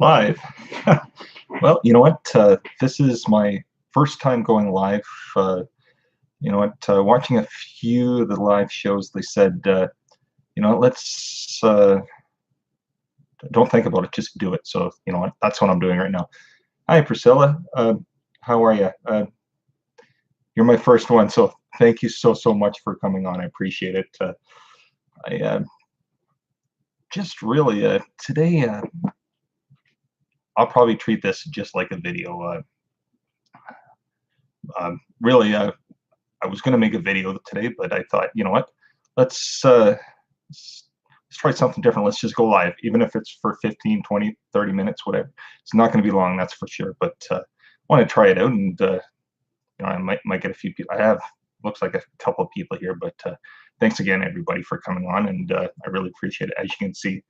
Live. Well, you know what? This is my first time going live. You know what? Watching a few of the live shows, they said, let's don't think about it, just do it. So, you know what? That's what I'm doing right now. Hi, Priscilla. How are you? You're my first one, so thank you so much for coming on. I appreciate it. I just really today. I'll probably treat this just like a video. Really, I was going to make a video today, but I thought, you know what? Let's try something different. Let's just go live, even if it's for 15, 20, 30 minutes, whatever. It's not going to be long, that's for sure. But I want to try it out, and I might get a few people. I have looks like a couple of people here, but thanks again, everybody, for coming on, and I really appreciate it. As you can see,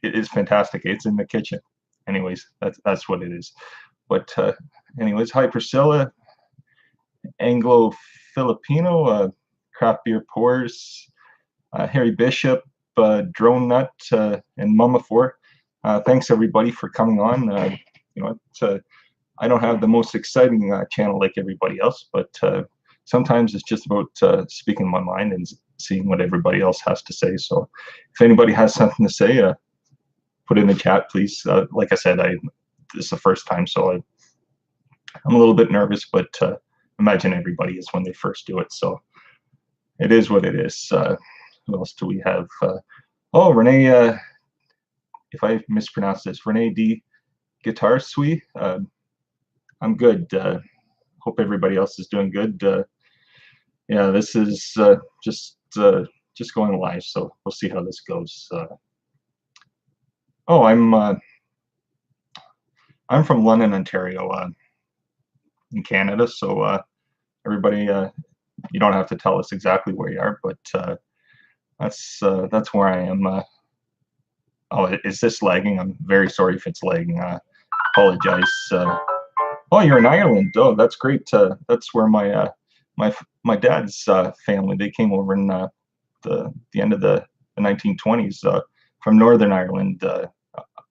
it is fantastic. It's in the kitchen. Anyways, that's what it is. But anyways, hi Priscilla, Anglo Filipino, Craft Beer Pours, Harry Bishop, Drone Nut, and Mama Four. Thanks everybody for coming on. I don't have the most exciting channel like everybody else, but sometimes it's just about speaking my mind and seeing what everybody else has to say. So if anybody has something to say, put it in the chat, please. Like I said, this is the first time, so I'm a little bit nervous, but imagine everybody is when they first do it. So it is what it is. Who else do we have? Oh, Renee, if I mispronounce this, Renee D. Guitar Suite. I'm good. Hope everybody else is doing good. Yeah, this is just going live, so we'll see how this goes. Oh, I'm from London, Ontario, in Canada. So everybody, you don't have to tell us exactly where you are, but that's where I am. Oh, is this lagging? I'm very sorry if it's lagging. Apologize. Oh, you're in Ireland. Oh, that's great. That's where my dad's family, they came over in the end of the 1920s from Northern Ireland,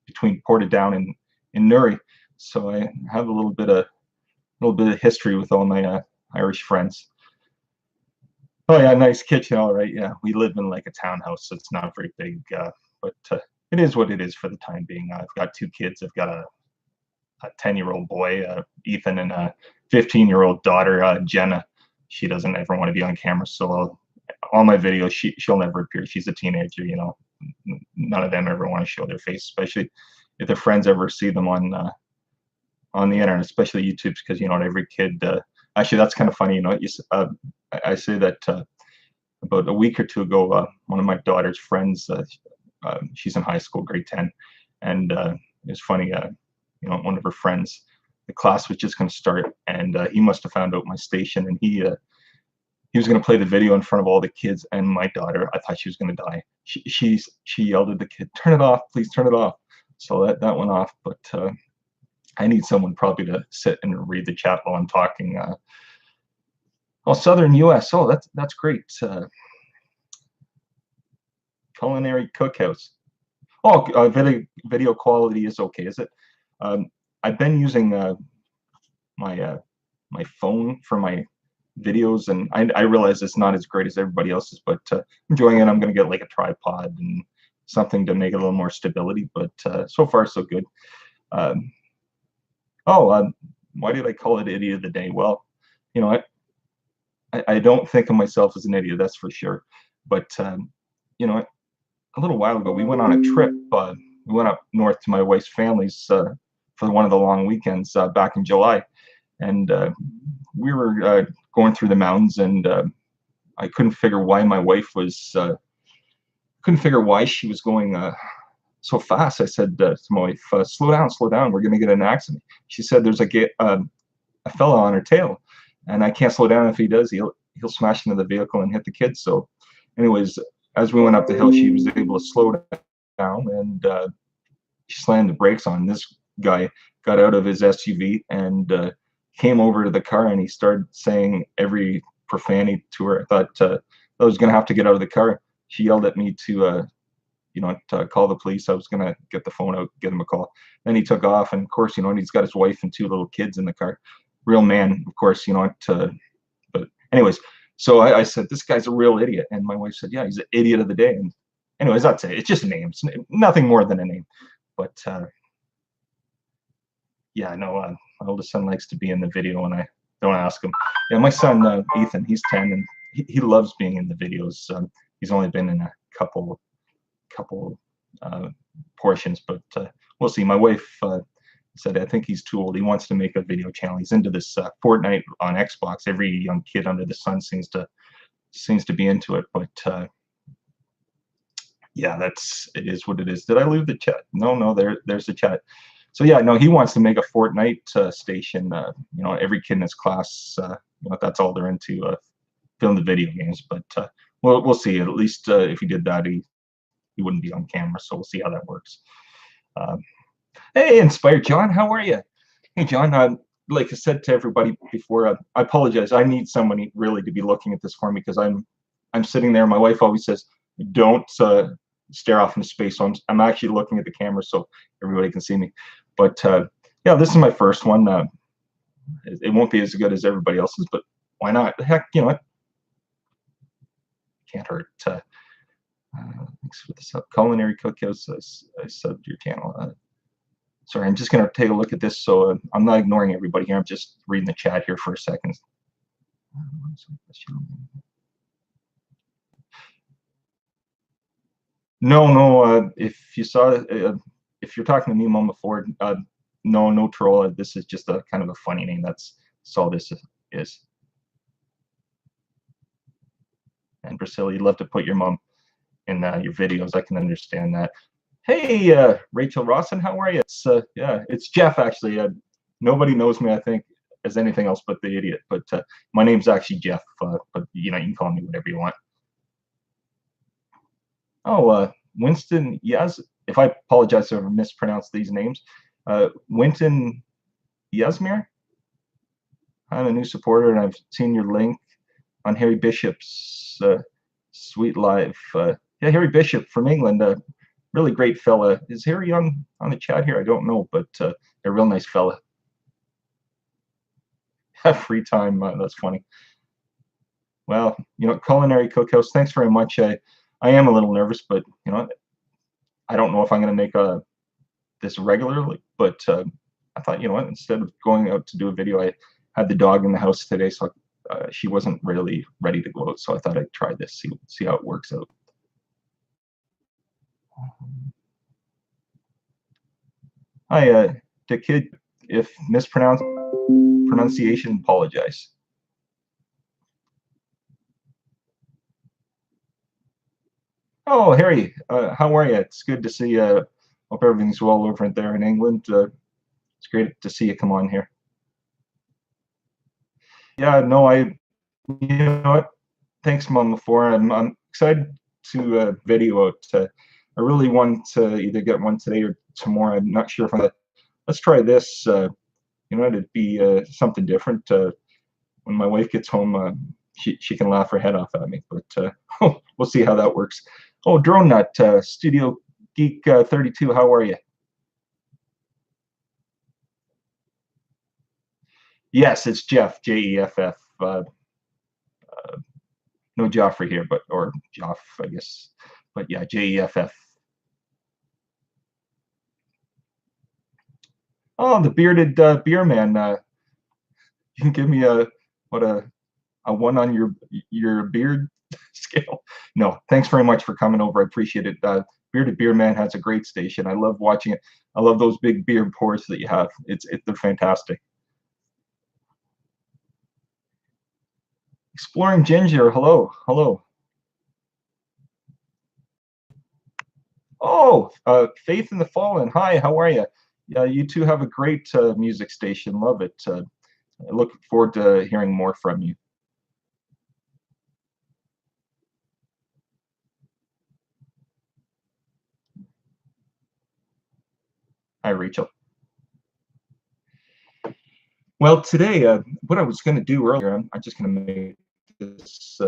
between Portadown and in Newry. So I have a little bit of history with all my Irish friends. Oh yeah, nice kitchen. All right, yeah, we live in like a townhouse, so it's not very big, but it is what it is for the time being. I've got two kids. I've got a 10-year-old boy, Ethan, and a 15-year-old daughter, Jenna. She doesn't ever want to be on camera, so all my videos, she'll never appear. She's a teenager, you know. None of them ever want to show their face, especially if their friends ever see them on the internet, especially YouTube, because you know every kid. Actually, that's kind of funny, you know. I say that about a week or two ago, one of my daughter's friends, she's in high school, grade 10, and it's funny. You know, one of her friends, the class was just going to start, and he must have found out my station, and he was going to play the video in front of all the kids, and my daughter, I thought she was going to die. She yelled at the kid, "Turn it off, please turn it off." So that went off, but I need someone probably to sit and read the chat while I'm talking. Oh, Southern U.S. Oh, that's great. Culinary Cookhouse. Oh, video quality is okay, is it? I've been using my phone for my videos, and I realize it's not as great as everybody else's, but I'm enjoying it. I'm going to get like a tripod and something to make it a little more stability, but so far so good. Why did I call it Idiot of the Day? Well, you know, I don't think of myself as an idiot, that's for sure. But you know, a little while ago, we went on a trip. We went up north to my wife's family's for one of the long weekends back in July, and we were going through the mountains, and I couldn't figure why my wife was couldn't figure why she was going so fast. I said to my wife, slow down, we're going to get in an accident. She said there's a fella on her tail, and I can't slow down. If he does, he'll smash into the vehicle and hit the kids. So anyways, as we went up the hill, she was able to slow down, and she slammed the brakes on. This guy got out of his SUV and came over to the car, and he started saying every profanity to her. I thought I was going to have to get out of the car. She yelled at me to to call the police. I was gonna get the phone out, give him a call. Then he took off, and of course, and he's got his wife and two little kids in the car. Real man, of course, but anyways, so I said, this guy's a real idiot, and my wife said, yeah, he's an idiot of the day. And anyways, that's it. It's just a name. It's nothing more than a name. But yeah, no, my oldest son likes to be in the video, and I don't ask him. Yeah, my son Ethan, he's 10, and he loves being in the videos. He's only been in a couple portions, but we'll see. My wife said, I think he's too old. He wants to make a video channel. He's into this Fortnite on Xbox. Every young kid under the sun seems to be into it. But yeah, it is what it is. Did I leave the chat? No, there's the chat. So yeah, no, he wants to make a Fortnite station. Every kid in his class, that's all they're into, film the video games. But we'll see. At least if he did that, he wouldn't be on camera. So we'll see how that works. Hey, Inspired John, how are you? Hey, John. Like I said to everybody before, I apologize. I need somebody really to be looking at this for me, because I'm sitting there. My wife always says, "Don't stare off into space." So I'm actually looking at the camera so everybody can see me. But yeah, this is my first one. It won't be as good as everybody else's, but why not? Heck, what? Can't hurt. Thanks for this up. Culinary Cookhouse. I subbed your channel. Sorry, I'm just going to take a look at this. So I'm not ignoring everybody here. I'm just reading the chat here for a second. No. If you saw, if you're talking to me, Mama Ford, no troll. This is just a kind of a funny name. That's all this is. And Priscilla, you'd love to put your mom in your videos. I can understand that. Hey, Rachel Rawson, how are you? It's Jeff, actually. Nobody knows me, I think, as anything else but the idiot. But my name's actually Jeff. But you can call me whatever you want. Oh, Winston Yaz. If I apologize if I mispronounced these names. Winton Yazmir. I'm a new supporter, and I've seen your link on Harry Bishop's Sweet Live. Yeah, Harry Bishop from England. Really great fella. Is Harry on the chat here? I don't know, but a real nice fella. Have free time. That's funny. Well, Culinary Cookhouse. Thanks very much. I am a little nervous, but I don't know if I'm going to make this regularly. But I thought, instead of going out to do a video, I had the dog in the house today, so she wasn't really ready to go out. So I thought I'd try this, see how it works out. Hi, the kid. If pronunciation, apologize. Oh, Harry, how are you? It's good to see you. Hope everything's well over there in England. It's great to see you come on here. Yeah, no, you know what? Thanks, Mama, for I'm excited to video out. I really want to either get one today or tomorrow. I'm not sure if I'm gonna. Let's try this. It'd be something different. When my wife gets home, she can laugh her head off at me. But we'll see how that works. Oh, Drone Nut, Studio Geek 32. How are you? Yes, it's Jeff, Jeff. No Joffrey here, or Joff, I guess. But yeah, Jeff. Oh, the bearded beer man. You can give me a one on your beard scale. No, thanks very much for coming over. I appreciate it. Bearded Beer Man has a great station. I love watching it. I love those big beer pours that you have. They're fantastic. Exploring Ginger, hello. Oh, Faith in the Fallen. Hi, how are you? Yeah, you two have a great music station. Love it. I look forward to hearing more from you. Hi, Rachel. Well, today, what I was going to do earlier, I'm just going to make this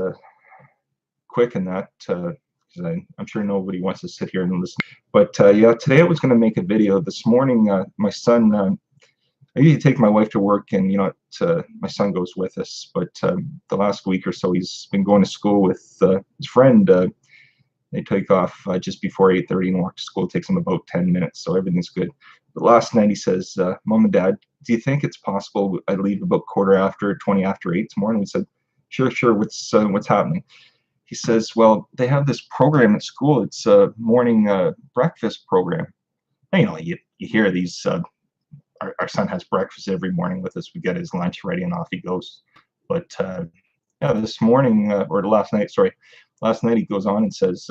quick and that, because because I'm sure nobody wants to sit here and listen. But yeah, today I was going to make a video. This morning, my son, I usually take my wife to work, and my son goes with us. But the last week or so, he's been going to school with his friend. They take off just before 8:30 and walk to school. It takes him about 10 minutes, so everything's good. But last night he says, "Mom and Dad, do you think it's possible I leave about 20 after 8 tomorrow?" And we said, "Sure, sure. What's happening?" He says, "Well, they have this program at school. It's a morning breakfast program." And, you hear these. Our son has breakfast every morning with us. We get his lunch ready, and off he goes. But yeah, this morning or last night he goes on and says,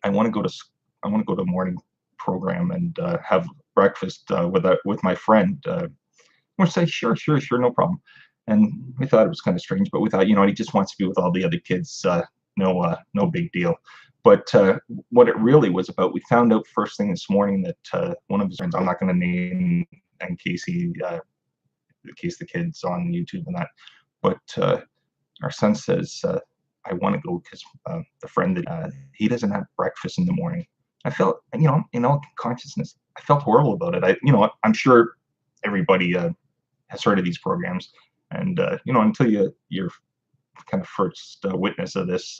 "I want to go to a morning program and have breakfast with my friend." We'll say, "Sure, sure, sure, no problem." And we thought it was kind of strange, but we thought, he just wants to be with all the other kids. No big deal. But what it really was about, we found out first thing this morning that one of his friends, I'm not going to name in case the kid's on YouTube and that, but our son says, "I want to go because the friend that he doesn't have breakfast in the morning." I felt, in all consciousness, I felt horrible about it. I'm sure everybody has heard of these programs, and until you're kind of first witness of this,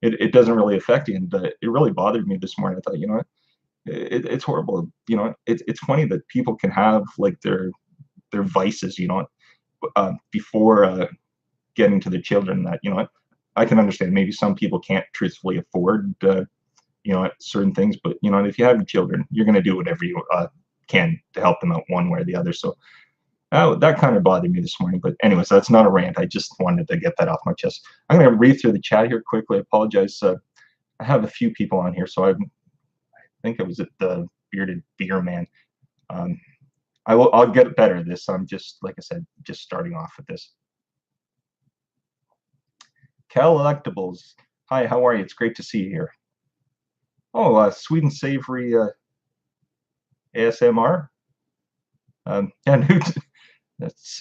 it doesn't really affect you. And it really bothered me this morning. I thought, what, it's horrible. It's funny that people can have like their vices, before getting to the children. That I can understand. Maybe some people can't truthfully afford certain things, but if you have children, you're going to do whatever you can to help them out one way or the other. So that kind of bothered me this morning. But anyways, that's not a rant. I just wanted to get that off my chest. I'm going to read through the chat here quickly. I apologize. I have a few people on here, so I think it was at the Bearded Beer Man. I'll get better at this. I'm just, like I said, just starting off with this. Cal Electables. Hi, how are you? It's great to see you here. Oh, Sweet and Savory ASMR. Yeah, Newt, that's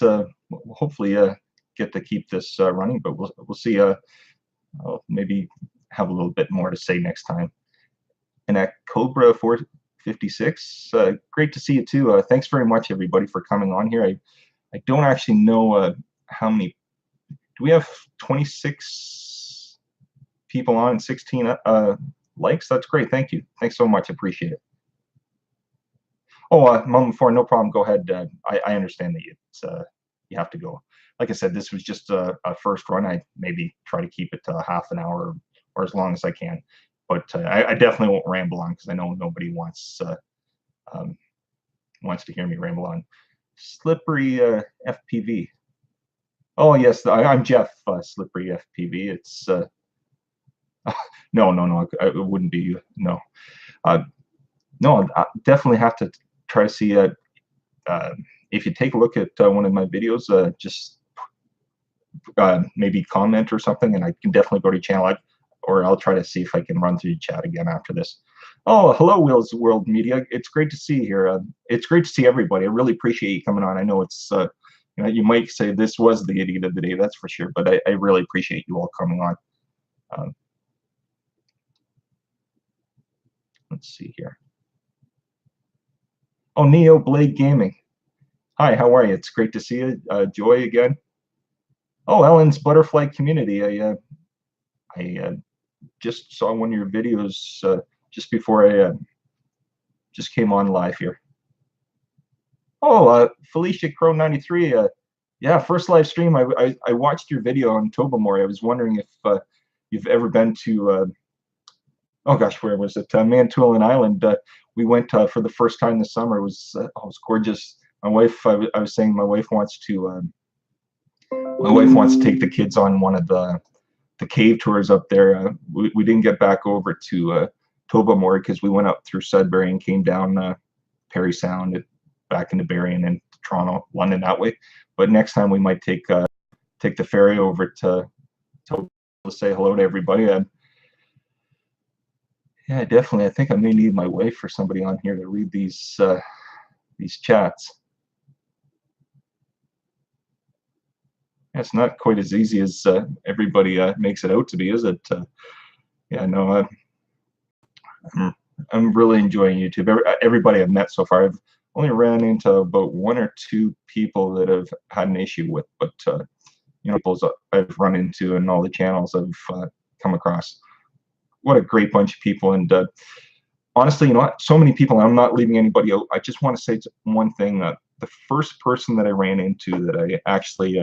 hopefully get to keep this running, but we'll see. I'll maybe have a little bit more to say next time. And at Cobra 456, great to see you too. Thanks very much, everybody, for coming on here. I don't actually know how many. Do we have 26 people on and 16 likes? That's great. Thank you. Thanks so much. Appreciate it. Oh, Mom, before, no problem. Go ahead. I understand that you have to go. Like I said, this was just a first run. I maybe try to keep it to half an hour or as long as I can. But I definitely won't ramble on because I know nobody wants to hear me ramble on. Slippery FPV. Oh yes, I'm Jeff Slippery FPV. It's no, it wouldn't be no. No, I definitely have to try to see if you take a look at one of my videos, just maybe comment or something, and I can definitely go to your channel, or I'll try to see if I can run through the chat again after this. Oh, hello, Will's World Media. It's great to see you here. It's great to see everybody. I really appreciate you coming on. I know it's you might say this was the idiot of the day, that's for sure, but I really appreciate you all coming on. Let's see here. Oh, Neo Blade Gaming. Hi, how are you? It's great to see you. Joy again. Oh, Ellen's Butterfly Community. I just saw one of your videos just before I just came on live here. Oh, Felicia Crow 93. Yeah, first live stream. I watched your video on Tobermory. I was wondering if you've ever been to oh gosh, where was it? Manitoulin Island. We went for the first time this summer. It was gorgeous. My wife, I was saying, my wife wants to take the kids on one of the cave tours up there. We didn't get back over to Tobermory because we went up through Sudbury and came down Parry Sound, back into Barrie and then Toronto, London that way. But next time we might take the ferry over to say hello to everybody. Yeah, definitely. I think I may need my wife or somebody on here to read these chats. It's not quite as easy as everybody makes it out to be, is it? Yeah, no, I'm, I'm really enjoying YouTube. Everybody I've met so far, I've only ran into about one or two people that have had an issue with, but people I've run into and all the channels I've come across. What a great bunch of people, and honestly, so many people. I'm not leaving anybody out. I just want to say one thing. The first person that I ran into that I actually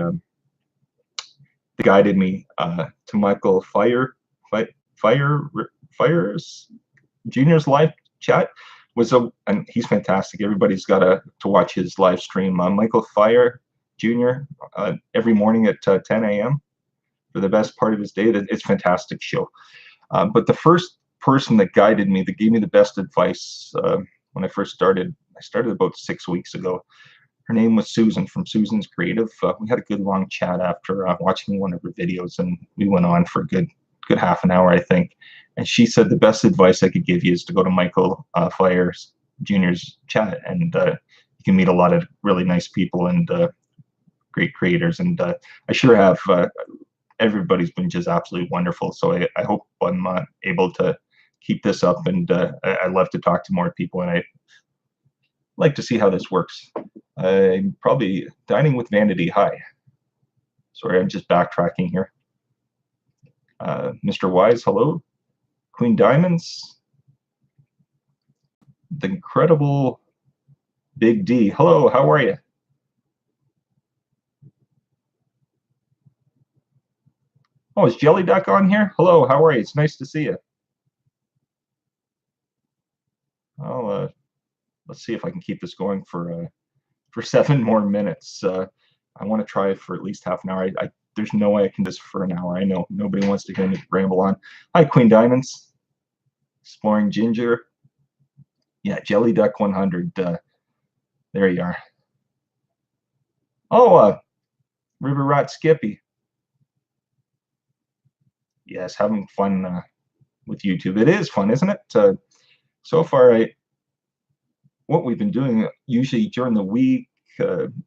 guided me to Michael Fire's Junior's live chat and he's fantastic. Everybody's got to watch his live stream. Michael Fire Jr. Every morning at 10 a.m. for the best part of his day. It's a fantastic show. But the first person that guided me, that gave me the best advice when I first started, I started about 6 weeks ago. Her name was Susan from Susan's Creative. We had a good long chat after watching one of her videos, and we went on for a good half an hour, I think. And she said the best advice I could give you is to go to Michael Fire Jr.'s chat, and you can meet a lot of really nice people and great creators. And I sure have. Everybody's been just absolutely wonderful. So I hope I'm able to keep this up, and I love to talk to more people, and I like to see how this works. I'm probably dining with Vanity. Hi. Sorry, I'm just backtracking here. Mr. Wise, hello. Queen Diamonds. The incredible Big D. Hello, how are you? Oh, is Jelly Duck on here? Hello, how are you? It's nice to see you. I'll let's see if I can keep this going for 7 more minutes. I want to try for at least half an hour. There's no way I can do this for an hour. I know nobody wants to hear me ramble on. Hi, Queen Diamonds. Exploring Ginger. Yeah, Jelly Duck 100. There you are. Oh, River Rat Skippy. Yes, having fun with YouTube. It is fun, isn't it? So far, what we've been doing usually during the week,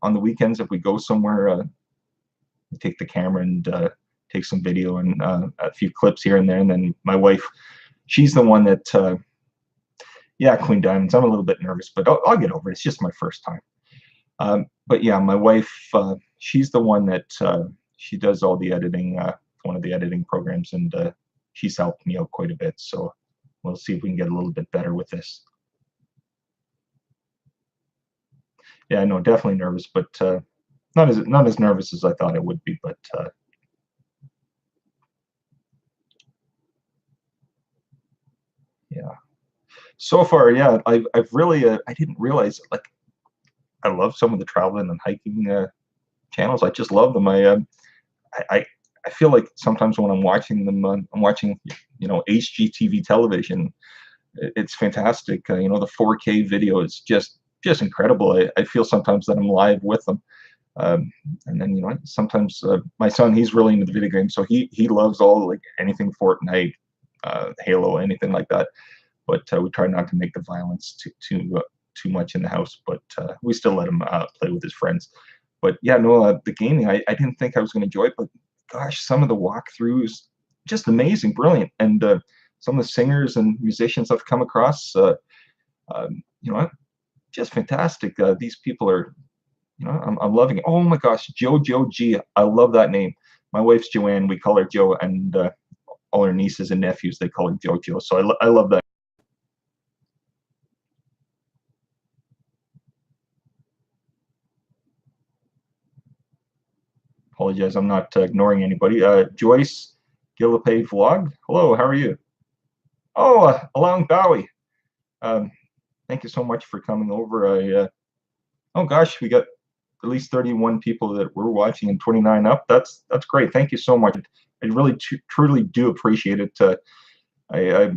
on the weekends, if we go somewhere, we take the camera and take some video and a few clips here and there. And then my wife, she's the one that, yeah, Queen Diamonds. I'm a little bit nervous, but I'll get over it. It's just my first time. But yeah, my wife, she's the one that she does all the editing, one of the editing programs, and she's helped me out quite a bit. So we'll see if we can get a little bit better with this. Yeah, no, definitely nervous, but not as nervous as I thought I would be. But yeah, so far, yeah, I've really I didn't realize, like, I love some of the traveling and hiking channels. I just love them. I I feel like sometimes when I'm watching them, I'm watching HGTV television. It's fantastic. The 4K video is just incredible. I feel sometimes that I'm live with them. And then sometimes my son, he's really into the video games, so he loves all, like, anything Fortnite, Halo, anything like that. But we try not to make the violence too much in the house. But we still let him play with his friends. But yeah, no, the gaming, I didn't think I was going to enjoy it, but gosh, some of the walkthroughs, just amazing, brilliant, and some of the singers and musicians I've come across, just fantastic. These people are, I'm loving it. Oh my gosh, JoJo G, I love that name. My wife's Joanne. We call her Joe, and all her nieces and nephews, they call her JoJo. So I love that. Apologize, I'm not ignoring anybody. Joyce Gillipay Vlog. Hello, how are you? Oh, Along Bowie. Thank you so much for coming over. Oh gosh, we got at least 31 people that were watching and 29 up. That's great. Thank you so much. I really truly do appreciate it. I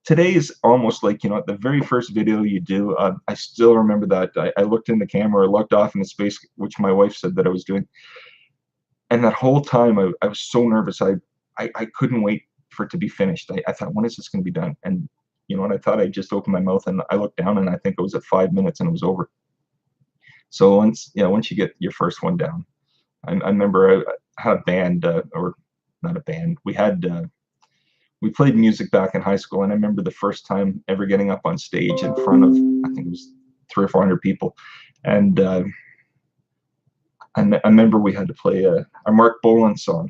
today's almost like, the very first video you do. I still remember that. I looked in the camera, looked off into space, which my wife said that I was doing, and that whole time I was so nervous. I couldn't wait for it to be finished. I thought, when is this going to be done? And I thought I just opened my mouth and I looked down, and I think it was at 5 minutes and it was over. So once you get your first one down, I remember I had a band, or not a band. We we played music back in high school, and I remember the first time ever getting up on stage in front of, I think it was 300 or 400 people, and I remember we had to play a Mark Bolan song,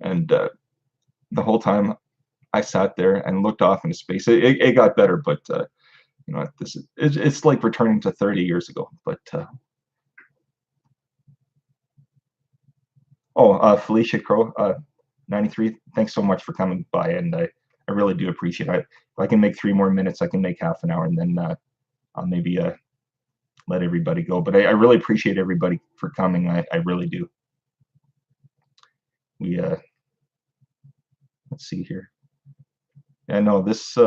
and the whole time I sat there and looked off into space. It got better, but you know, it's like returning to 30 years ago. But Felicia Crow, 93. Thanks so much for coming by, and I really do appreciate it. If I can make 3 more minutes, I can make half an hour, and then I'll maybe let everybody go. But I really appreciate everybody for coming. I really do. We let's see here. Yeah, no, this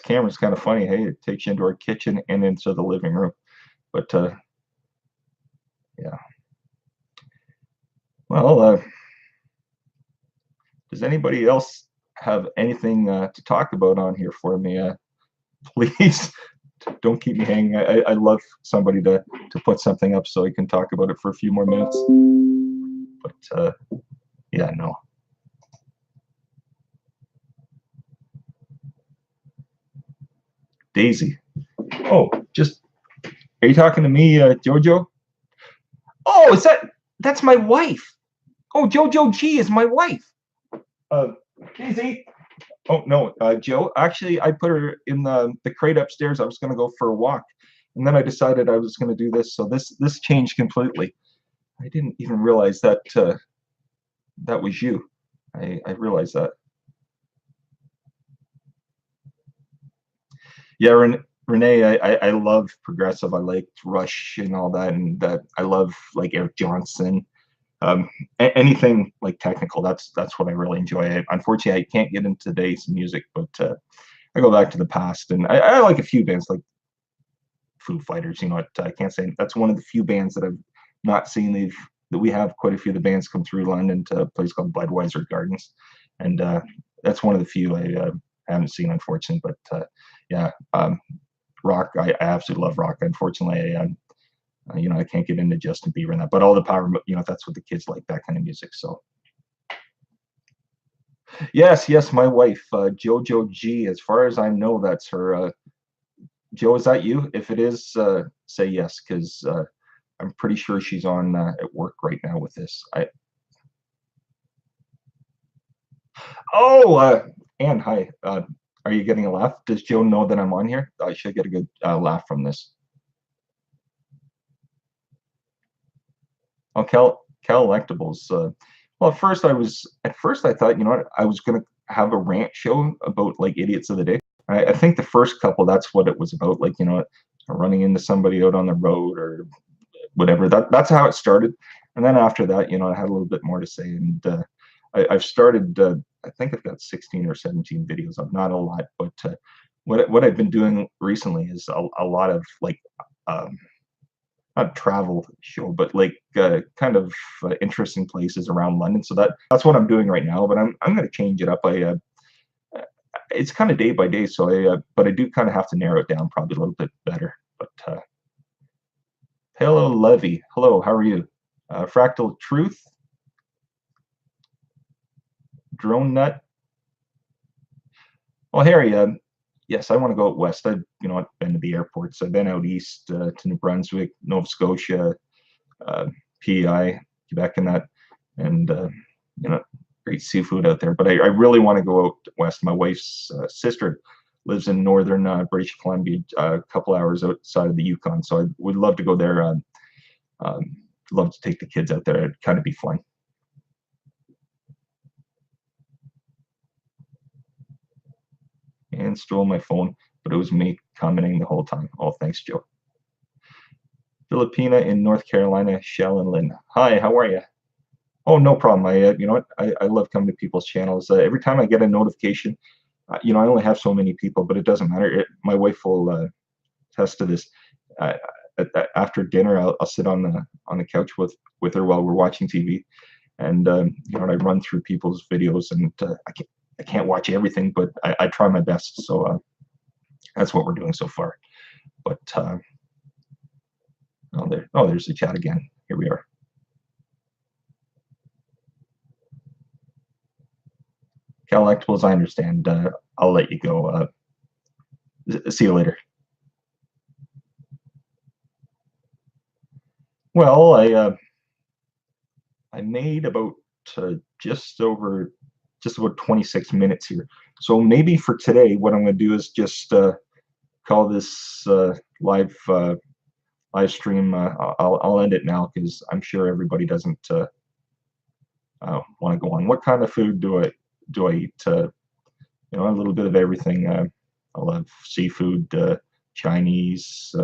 camera's kind of funny. Hey, it takes you into our kitchen and into the living room. But yeah. Well, does anybody else have anything to talk about on here for me? Please don't keep me hanging. I love somebody to put something up so I can talk about it for a few more minutes. But yeah, no. Daisy. Oh, just are you talking to me, Jojo? Oh, that's my wife? Oh, Jojo G is my wife. Daisy. Oh no, Joe. Actually, I put her in the crate upstairs. I was going to go for a walk, and then I decided I was going to do this. So this changed completely. I didn't even realize that that was you. I realized that. Yeah, Renee, I love progressive. I like Rush and all that, and I love like Eric Johnson. Anything like technical. That's what I really enjoy. Unfortunately, I can't get into today's music, but I go back to the past, and I like a few bands like Foo Fighters. You know what? I can't say that's one of the few bands that I've not seen. That we have quite a few of the bands come through London to a place called Budweiser Gardens, and that's one of the few I haven't seen, unfortunately. But yeah, rock. I absolutely love rock. Unfortunately, you know, I can't get into Justin Bieber and that, but all the power, you know, that's what the kids like, that kind of music. So yes, my wife, Jojo G. As far as I know, that's her. Joe, is that you? If it is, say yes, because I'm pretty sure she's on at work right now with this. Oh, Anne, hi. Are you getting a laugh? Does Joe know that I'm on here? I should get a good laugh from this. Oh, Cal Electables. Well, at first I thought, you know what, I was gonna have a rant show about like idiots of the day. I think the first couple, that's what it was about, like, you know, running into somebody out on the road or whatever. That's how it started. And then after that, you know, I had a little bit more to say, and I've started. I think I've got 16 or 17 videos up, not a lot, but what I've been doing recently is a lot of like. Not travel show, but like kind of interesting places around London. So that's what I'm doing right now. But I'm going to change it up. It's kind of day by day. So but I do kind of have to narrow it down probably a little bit better. But hello, Levy. Hello, how are you? Fractal Truth, Drone Nut. Well, Harry. Yes, I want to go out west. I've been to the airports. I've been out east to New Brunswick, Nova Scotia, PEI, Quebec, and that, and you know, great seafood out there. But I really want to go out west. My wife's sister lives in northern British Columbia, a couple hours outside of the Yukon. So I would love to go there. Love to take the kids out there. It'd kind of be fun. And stole my phone, but it was me commenting the whole time. Oh, thanks, Joe. Filipina in North Carolina, Shell and Lynn. Hi, how are you? Oh, no problem. You know what? I love coming to people's channels. Every time I get a notification, you know, I only have so many people, but it doesn't matter. My wife will attest to this. Uh, After dinner, I'll sit on the couch with her while we're watching TV, and you know, I run through people's videos, and I can't watch everything, but I try my best. So that's what we're doing so far. But there's the chat again. Here we are. Collectibles, I understand. I'll let you go. See you later. Well, I made about uh, just over just about 26 minutes here. So maybe for today, what I'm going to do is just call this live stream. I'll end it now because I'm sure everybody doesn't want to go on. What kind of food do I eat? You know, a little bit of everything. I'll have seafood, Chinese,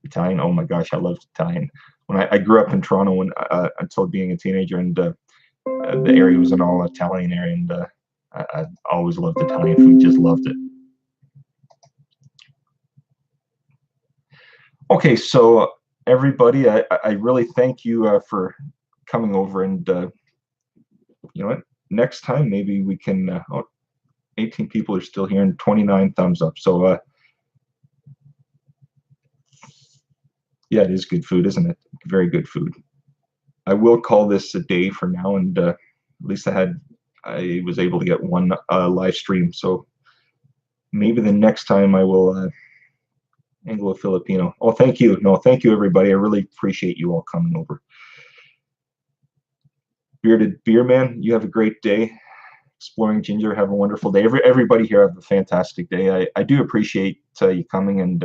Italian. Oh my gosh, I love Italian. When I grew up in Toronto when, until being a teenager, and the area was an all Italian area, and I always loved Italian food. Just loved it. Okay, so everybody, I really thank you for coming over, and you know what? Next time maybe we can. 18 people are still here and 29 thumbs up. So yeah, it is good food, isn't it? Very good food. I will call this a day for now, and at least I was able to get one live stream. So maybe the next time I will Anglo Filipino. Oh, thank you. No, thank you, everybody. I really appreciate you all coming over. Bearded Beer Man, you have a great day. Exploring Ginger, have a wonderful day. Everybody here have a fantastic day. I do appreciate you coming, and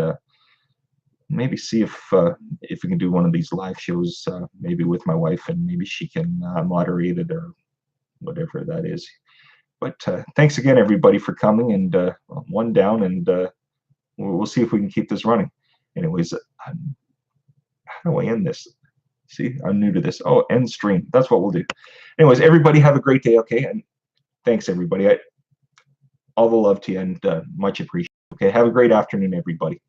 maybe see if we can do one of these live shows, maybe with my wife, and maybe she can moderate it or whatever that is. But thanks again, everybody, for coming, and one down, and we'll see if we can keep this running. Anyways, how do I end this? See, I'm new to this. Oh, end stream. That's what we'll do. Anyways, everybody have a great day, okay? And thanks, everybody. All the love to you, and much appreciated. Okay, have a great afternoon, everybody.